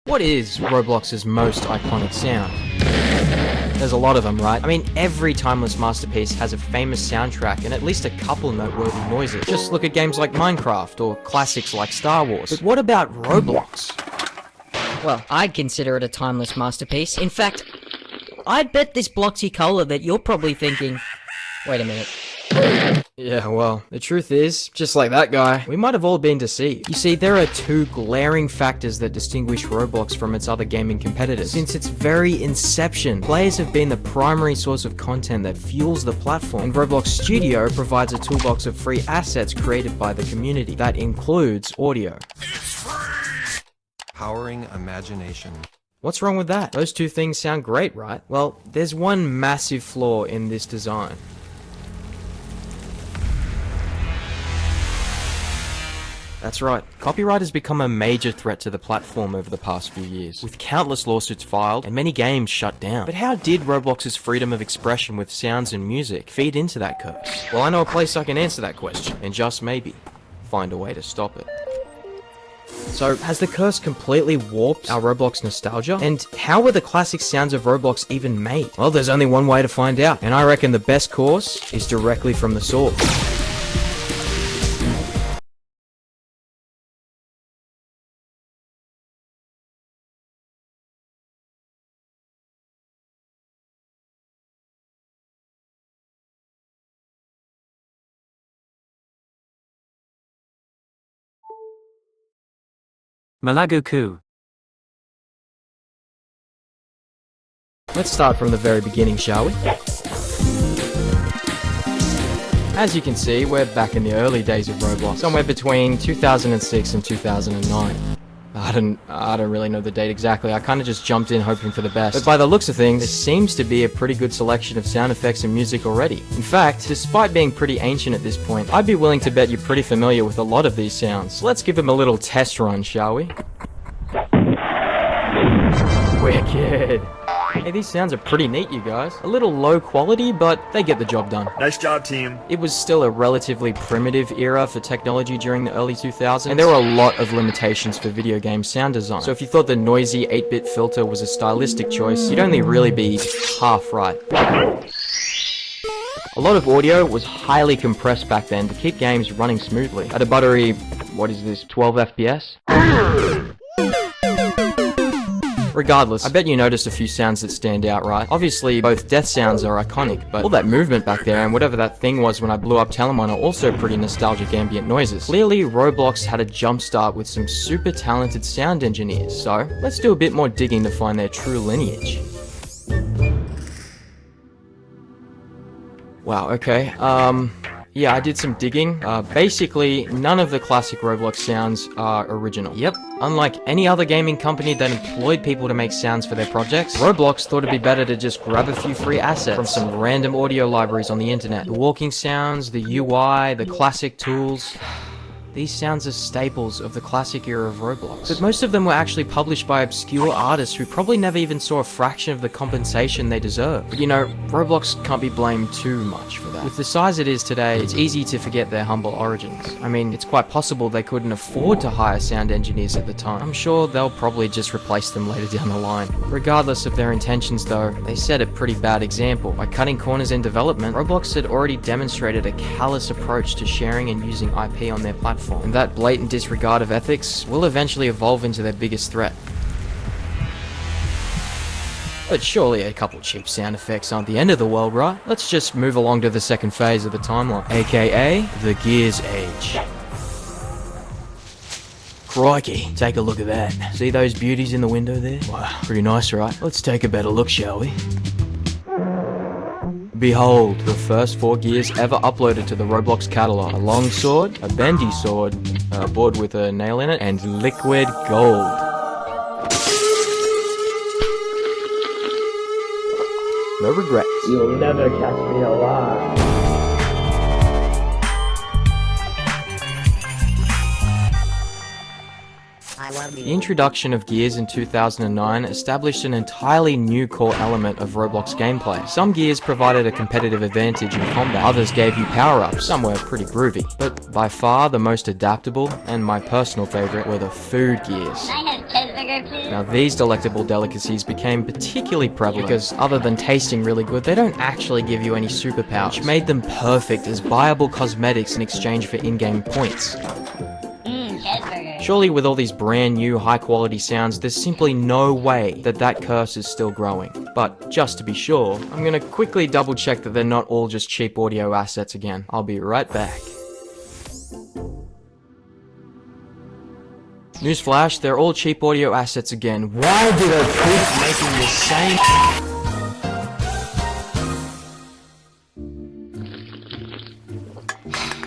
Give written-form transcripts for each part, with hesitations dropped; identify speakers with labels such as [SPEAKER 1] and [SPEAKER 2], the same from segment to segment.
[SPEAKER 1] What is Roblox's most iconic sound? There's a lot of them, right? I mean, every timeless masterpiece has a famous soundtrack and at least a couple noteworthy noises. Just look at games like Minecraft or classics like Star Wars. But what about Roblox?
[SPEAKER 2] Well, I'd consider it a timeless masterpiece. In fact, I'd bet this Bloxy Cola that you're probably thinking, wait a minute.
[SPEAKER 1] Yeah, well, the truth is, just like that guy, we might have all been deceived. You see, there are two glaring factors that distinguish Roblox from its other gaming competitors. Since its very inception, players have been the primary source of content that fuels the platform, and Roblox Studio provides a toolbox of free assets created by the community. That includes audio.
[SPEAKER 3] Powering imagination.
[SPEAKER 1] What's wrong with that? Those two things sound great, right? Well, there's one massive flaw in this design. That's right, copyright has become a major threat to the platform over the past few years, with countless lawsuits filed and many games shut down. But how did Roblox's freedom of expression with sounds and music feed into that curse? Well, I know a place I can answer that question, and just maybe, find a way to stop it. So, has the curse completely warped our Roblox nostalgia? And how were the classic sounds of Roblox even made? Well, there's only one way to find out, and I reckon the best course is directly from the source.
[SPEAKER 4] Malagoku.
[SPEAKER 1] Let's start from the very beginning, shall we? As you can see, we're back in the early days of Roblox, somewhere between 2006 and 2009. I don't really know the date exactly, I kinda just jumped in hoping for the best. But by the looks of things, there seems to be a pretty good selection of sound effects and music already. In fact, despite being pretty ancient at this point, I'd be willing to bet you're pretty familiar with a lot of these sounds. Let's give them a little test run, shall we? Wicked! Hey, these sounds are pretty neat, you guys. A little low quality, but they get the job done.
[SPEAKER 5] Nice job, team.
[SPEAKER 1] It was still a relatively primitive era for technology during the early 2000s, and there were a lot of limitations for video game sound design. So if you thought the noisy 8-bit filter was a stylistic choice, you'd only really be half right. A lot of audio was highly compressed back then to keep games running smoothly. At a buttery, what is this, 12 FPS? Regardless, I bet you noticed a few sounds that stand out, right? Obviously, both death sounds are iconic, but all that movement back there and whatever that thing was when I blew up Telemon are also pretty nostalgic ambient noises. Clearly, Roblox had a jump start with some super talented sound engineers, so let's do a bit more digging to find their true lineage. Wow, okay, yeah, I did some digging. Basically, none of the classic Roblox sounds are original. Yep, unlike any other gaming company that employed people to make sounds for their projects, Roblox thought it'd be better to just grab a few free assets from some random audio libraries on the internet. The walking sounds, the UI, the classic tools. These sounds are staples of the classic era of Roblox. But most of them were actually published by obscure artists who probably never even saw a fraction of the compensation they deserve. But you know, Roblox can't be blamed too much for that. With the size it is today, it's easy to forget their humble origins. I mean, it's quite possible they couldn't afford to hire sound engineers at the time. I'm sure they'll probably just replace them later down the line. Regardless of their intentions though, they set a pretty bad example. By cutting corners in development, Roblox had already demonstrated a callous approach to sharing and using IP on their platform. And that blatant disregard of ethics will eventually evolve into their biggest threat. But surely a couple cheap sound effects aren't the end of the world, right? Let's just move along to the second phase of the timeline, aka the Gears Age. Crikey, take a look at that. See those beauties in the window there? Wow, pretty nice, right? Let's take a better look, shall we? Behold, the first 4 Gears ever uploaded to the Roblox catalog. A long sword, a bendy sword, a board with a nail in it, and liquid gold. No regrets.
[SPEAKER 6] You'll never catch me alive.
[SPEAKER 1] The introduction of Gears in 2009 established an entirely new core element of Roblox gameplay. Some Gears provided a competitive advantage in combat, others gave you power-ups, some were pretty groovy. But by far the most adaptable, and my personal favourite, were the food Gears.
[SPEAKER 7] I have cheeseburger.
[SPEAKER 1] Now these delectable delicacies became particularly prevalent because other than tasting really good, they don't actually give you any superpowers, which made them perfect as viable cosmetics in exchange for in-game points. Surely with all these brand new high quality sounds, there's simply no way that that curse is still growing. But just to be sure, I'm gonna quickly double check that they're not all just cheap audio assets again. I'll be right back. Newsflash, they're all cheap audio assets again. Why did I keep making the same...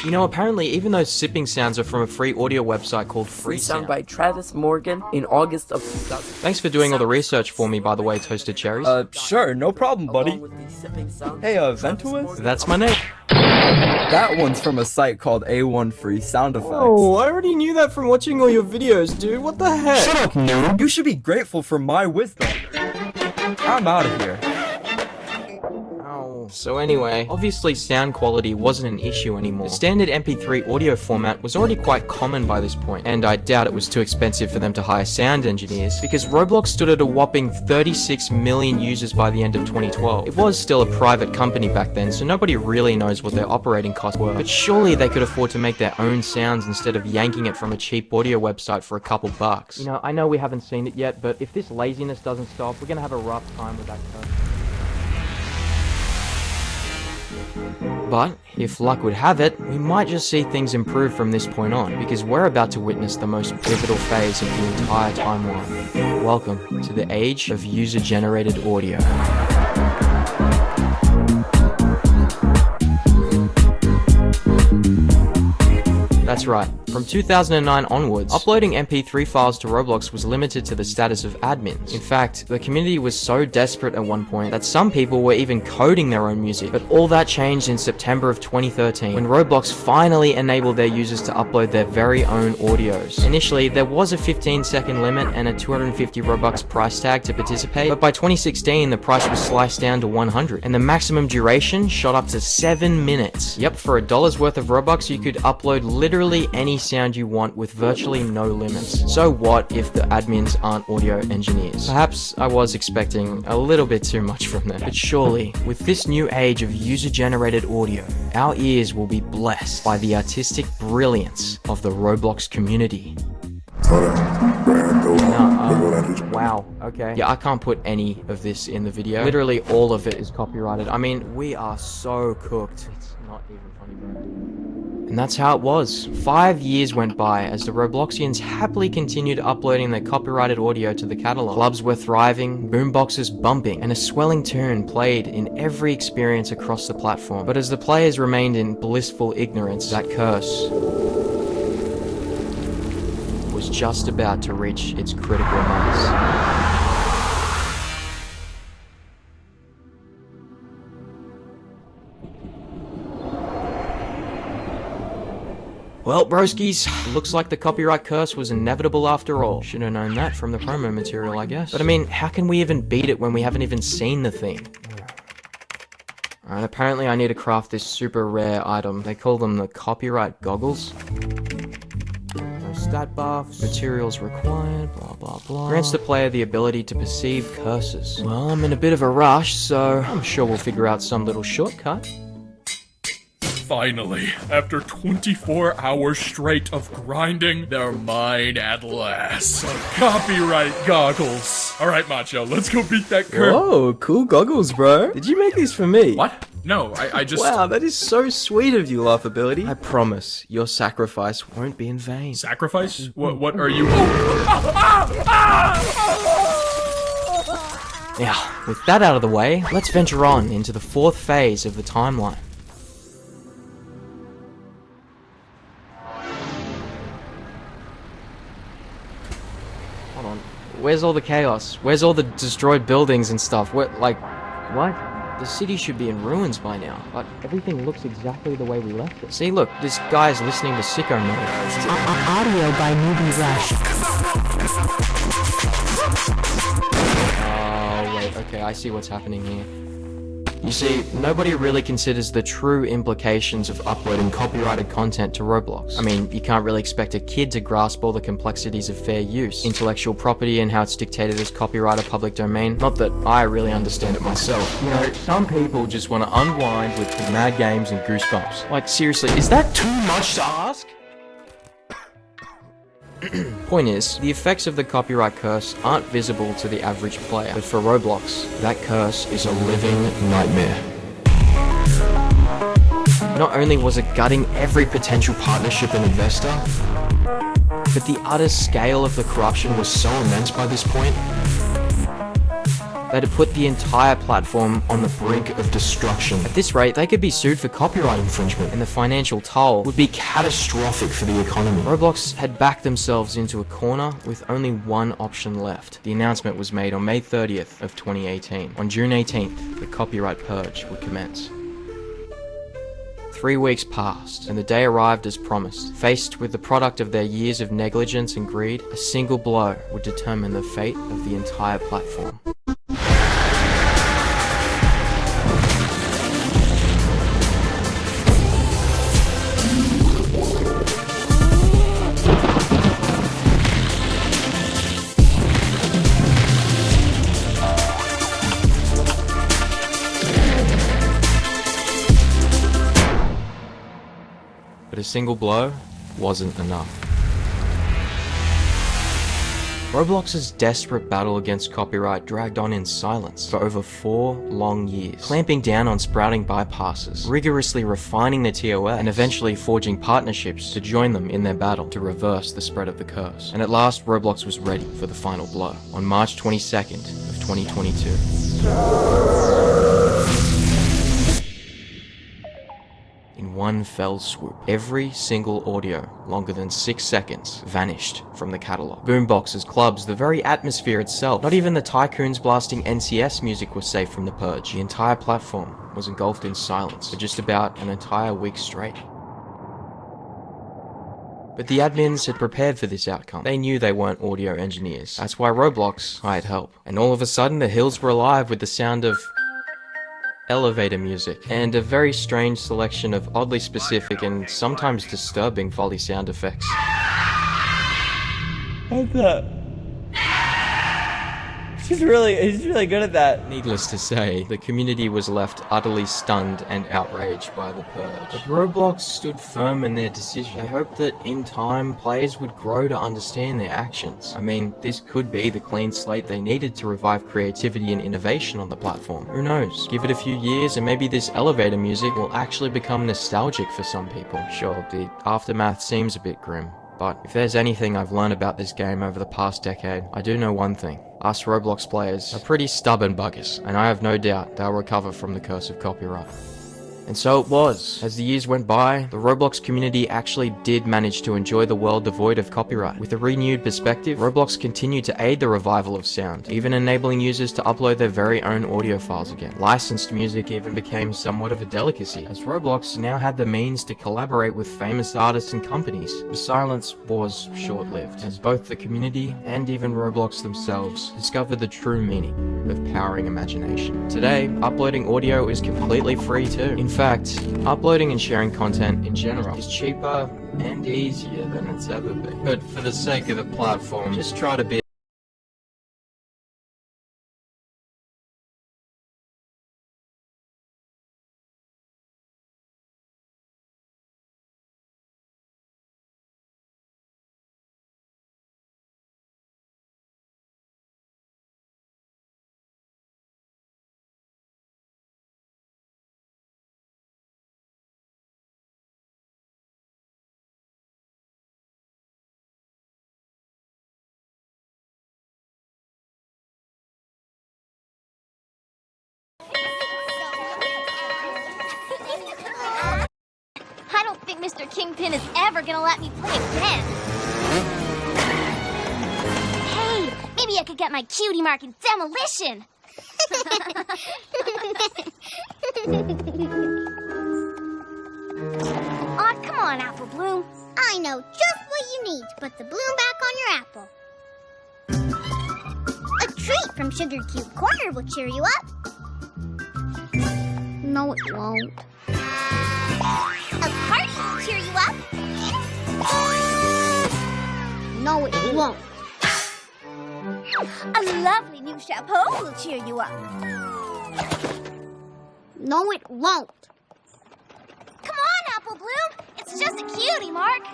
[SPEAKER 1] You know, apparently even those sipping sounds are from a free audio website called
[SPEAKER 3] Free Sound by Travis Morgan in August of 2000.
[SPEAKER 1] Thanks for doing all the research for me, by the way, Toasted Cherries.
[SPEAKER 4] Sure, no problem, buddy.
[SPEAKER 3] Along with these sipping sounds,
[SPEAKER 4] Hey, Ventuous?
[SPEAKER 1] That's my name.
[SPEAKER 4] That one's from a site called A1 Free Sound Effects.
[SPEAKER 1] Oh, I already knew that from watching all your videos, dude. What the heck?
[SPEAKER 4] Shut up, noob! You should be grateful for my wisdom. I'm out of here.
[SPEAKER 1] So anyway, obviously sound quality wasn't an issue anymore. The standard MP3 audio format was already quite common by this point, and I doubt it was too expensive for them to hire sound engineers, because Roblox stood at a whopping 36 million users by the end of 2012. It was still a private company back then, so nobody really knows what their operating costs were, but surely they could afford to make their own sounds instead of yanking it from a cheap audio website for a couple bucks. You know, I know we haven't seen it yet, but if this laziness doesn't stop, we're gonna have a rough time with that curse. But, if luck would have it, we might just see things improve from this point on, because we're about to witness the most pivotal phase of the entire timeline. Welcome to the age of user-generated audio. That's right. From 2009 onwards, uploading MP3 files to Roblox was limited to the status of admins. In fact, the community was so desperate at one point that some people were even coding their own music. But all that changed in September of 2013, when Roblox finally enabled their users to upload their very own audios. Initially, there was a 15-second limit and a 250 Robux price tag to participate, but by 2016, the price was sliced down to 100, and the maximum duration shot up to 7 minutes. Yep, for $1 worth of Robux, you could upload literally any sound you want with virtually no limits. So what if the admins aren't audio engineers? Perhaps I was expecting a little bit too much from them. But surely, with this new age of user-generated audio, our ears will be blessed by the artistic brilliance of the Roblox community. Wow, okay. Yeah, I can't put any of this in the video. Literally all of it is copyrighted. I mean, we are so cooked. It's not even funny, bro. And that's how it was. 5 years went by as the Robloxians happily continued uploading their copyrighted audio to the catalog. Clubs were thriving, boomboxes bumping, and a swelling tune played in every experience across the platform. But as the players remained in blissful ignorance, that curse was just about to reach its critical mass. Well, broskies, looks like the copyright curse was inevitable after all. Should have known that from the promo material, I guess. But I mean, how can we even beat it when we haven't even seen the thing? Alright, apparently I need to craft this super rare item. They call them the copyright goggles. No stat buffs, materials required, blah blah blah. Grants the player the ability to perceive curses. Well, I'm in a bit of a rush, so I'm sure we'll figure out some little shortcut.
[SPEAKER 5] Finally, after 24 hours straight of grinding, they're mine at last. Copyright goggles. Alright, Macho, let's go beat that curse.
[SPEAKER 4] Whoa, cool goggles, bro. Did you make these for me?
[SPEAKER 5] What? No, I just...
[SPEAKER 4] Wow, that is so sweet of you, Laughability.
[SPEAKER 1] I promise, your sacrifice won't be in vain.
[SPEAKER 5] Sacrifice? What are you...
[SPEAKER 1] Now, with that out of the way, let's venture on into the fourth phase of the timeline. Hold on. Where's all the chaos? Where's all the destroyed buildings and stuff? What? The city should be in ruins by now, but everything looks exactly the way we left it. See, look, this guy's listening to Sicko Mode.
[SPEAKER 7] Audio by Newbie Rush.
[SPEAKER 1] Oh, wait, okay, I see what's happening here. You see, nobody really considers the true implications of uploading copyrighted content to Roblox. I mean, you can't really expect a kid to grasp all the complexities of fair use, intellectual property and how it's dictated as copyright or public domain. Not that I really understand it myself. You know, some people just want to unwind with mad games and goosebumps. Like, seriously, is that too much to ask? Point is, the effects of the copyright curse aren't visible to the average player, but for Roblox, that curse is a living nightmare. Not only was it gutting every potential partnership and investor, but the utter scale of the corruption was so immense by this point that it put the entire platform on the brink of destruction. At this rate, they could be sued for copyright infringement, and the financial toll would be catastrophic for the economy. Roblox had backed themselves into a corner with only one option left. The announcement was made on May 30th of 2018. On June 18th, the copyright purge would commence. 3 weeks passed, and the day arrived as promised. Faced with the product of their years of negligence and greed, a single blow would determine the fate of the entire platform. But a single blow wasn't enough. Roblox's desperate battle against copyright dragged on in silence for over 4 long years, clamping down on sprouting bypasses, rigorously refining the TOS, and eventually forging partnerships to join them in their battle to reverse the spread of the curse. And at last, Roblox was ready for the final blow on March 22nd of 2022. In one fell swoop, every single audio longer than 6 seconds vanished from the catalog. Boomboxes, clubs, the very atmosphere itself, not even the tycoons blasting NCS music was safe from the purge. The entire platform was engulfed in silence for just about an entire week straight. But the admins had prepared for this outcome. They knew they weren't audio engineers. That's why Roblox hired help. And all of a sudden, the hills were alive with the sound of elevator music, and a very strange selection of oddly specific and sometimes disturbing Foley sound effects.
[SPEAKER 8] What's that? He's really good at that.
[SPEAKER 1] Needless to say, the community was left utterly stunned and outraged by the purge. But Roblox stood firm in their decision. They hoped that in time, players would grow to understand their actions. I mean, this could be the clean slate they needed to revive creativity and innovation on the platform. Who knows? Give it a few years and maybe this elevator music will actually become nostalgic for some people. Sure, the aftermath seems a bit grim, but if there's anything I've learned about this game over the past decade, I do know one thing. Us Roblox players are pretty stubborn buggers, and I have no doubt they'll recover from the curse of copyright. And so it was. As the years went by, the Roblox community actually did manage to enjoy the world devoid of copyright. With a renewed perspective, Roblox continued to aid the revival of sound, even enabling users to upload their very own audio files again. Licensed music even became somewhat of a delicacy, as Roblox now had the means to collaborate with famous artists and companies. The silence was short-lived, as both the community and even Roblox themselves discovered the true meaning of powering imagination. Today, uploading audio is completely free too. In fact, uploading and sharing content in general is cheaper and easier than it's ever been. But for the sake of the platform, just try to be
[SPEAKER 9] I don't think Mr. Kingpin is ever gonna let me play again. Hey, maybe I could get my cutie mark in demolition. Aw, come on, Apple Bloom. I know just what you need to put the bloom back on your apple. A treat from Sugar Cube Corner will cheer you up. No, it won't. A party will cheer you up. No, it won't. A lovely new chapeau will cheer you up. No, it won't. Come on, Apple Bloom. It's just a cutie mark.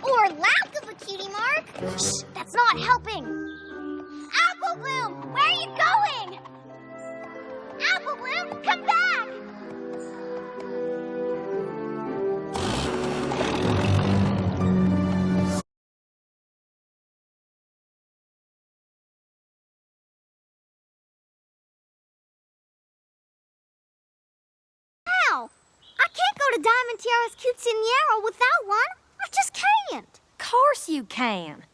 [SPEAKER 9] Or lack of a cutie mark. Shh, that's not helping. Apple Bloom, where are you going? Apple Bloom, come back! How? I can't go to Diamond Tiara's quinceañera without one. I just can't.
[SPEAKER 10] Course you can.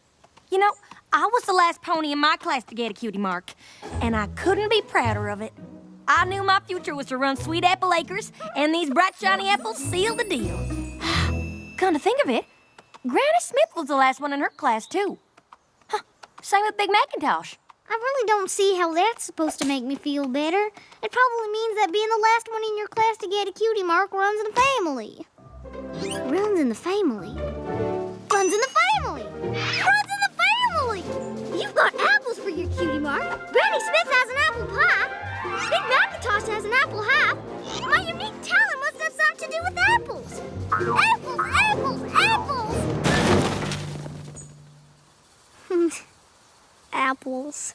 [SPEAKER 10] You know, I was the last pony in my class to get a cutie mark, and I couldn't be prouder of it. I knew my future was to run Sweet Apple Acres, and these bright shiny apples sealed the deal. Come to think of it, Granny Smith was the last one in her class, too. Huh. Same with Big Macintosh.
[SPEAKER 9] I really don't see how that's supposed to make me feel better. It probably means that being the last one in your class to get a cutie mark runs in the family. Runs in the family? Runs in the family! Runs in the family! You've got apples for your cutie mark. Granny Smith has an apple pie. Big Macintosh has an apple half. My unique talent must have something to do with apples. Apples, apples, apples. Apples.